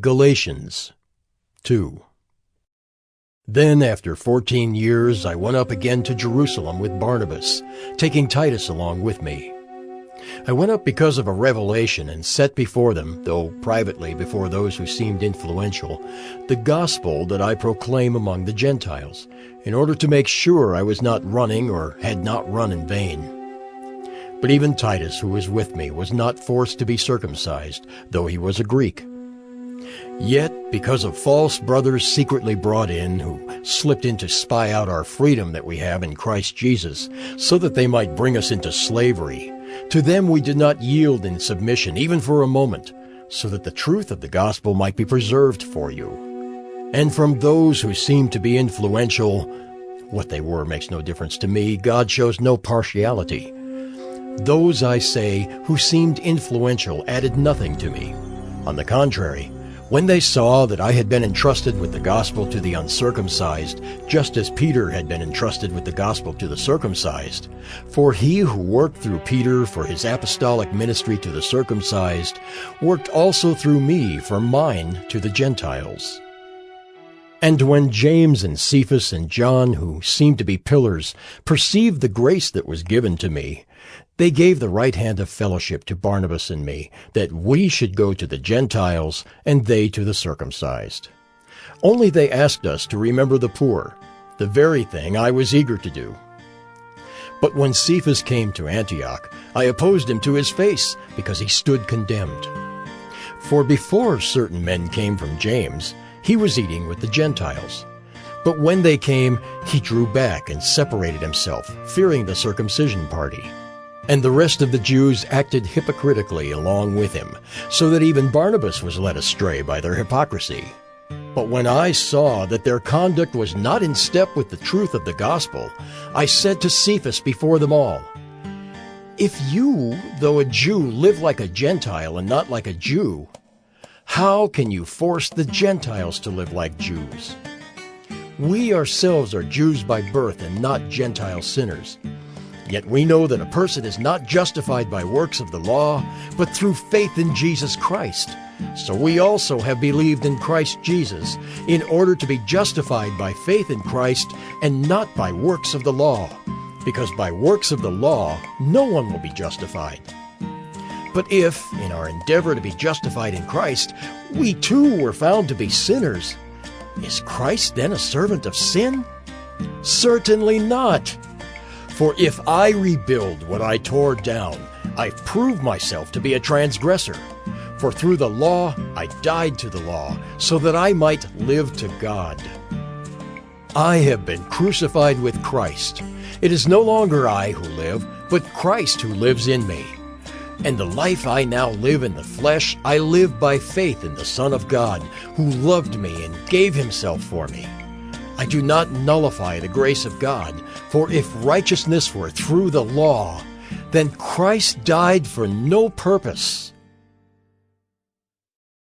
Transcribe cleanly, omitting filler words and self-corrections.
Galatians 2. Then after 14 years I went up again to Jerusalem with Barnabas, taking Titus along with me. I went up because of a revelation and set before them, though privately before those who seemed influential, the gospel that I proclaim among the Gentiles, in order to make sure I was not running or had not run in vain. But even Titus, who was with me, was not forced to be circumcised, though he was a Greek. Yet, because of false brothers secretly brought in, who slipped in to spy out our freedom that we have in Christ Jesus, so that they might bring us into slavery, to them we did not yield in submission, even for a moment, so that the truth of the gospel might be preserved for you. And from those who seemed to be influential, what they were makes no difference to me, God shows no partiality. Those, I say, who seemed influential added nothing to me. On the contrary, when they saw that I had been entrusted with the gospel to the uncircumcised, just as Peter had been entrusted with the gospel to the circumcised, for he who worked through Peter for his apostolic ministry to the circumcised, worked also through me for mine to the Gentiles. And when James and Cephas and John, who seemed to be pillars, perceived the grace that was given to me, they gave the right hand of fellowship to Barnabas and me, that we should go to the Gentiles, and they to the circumcised. Only they asked us to remember the poor, the very thing I was eager to do. But when Cephas came to Antioch, I opposed him to his face, because he stood condemned. For before certain men came from James, he was eating with the Gentiles. But when they came, he drew back and separated himself, fearing the circumcision party. And the rest of the Jews acted hypocritically along with him, so that even Barnabas was led astray by their hypocrisy. But when I saw that their conduct was not in step with the truth of the gospel, I said to Cephas before them all, "If you, though a Jew, live like a Gentile and not like a Jew, how can you force the Gentiles to live like Jews? We ourselves are Jews by birth and not Gentile sinners. Yet we know that a person is not justified by works of the law, but through faith in Jesus Christ. So we also have believed in Christ Jesus, in order to be justified by faith in Christ and not by works of the law, because by works of the law no one will be justified. But if, in our endeavor to be justified in Christ, we too were found to be sinners, is Christ then a servant of sin? Certainly not. For if I rebuild what I tore down, I prove myself to be a transgressor. For through the law I died to the law, so that I might live to God. I have been crucified with Christ. It is no longer I who live, but Christ who lives in me. And the life I now live in the flesh, I live by faith in the Son of God, who loved me and gave himself for me. I do not nullify the grace of God, for if righteousness were through the law, then Christ died for no purpose.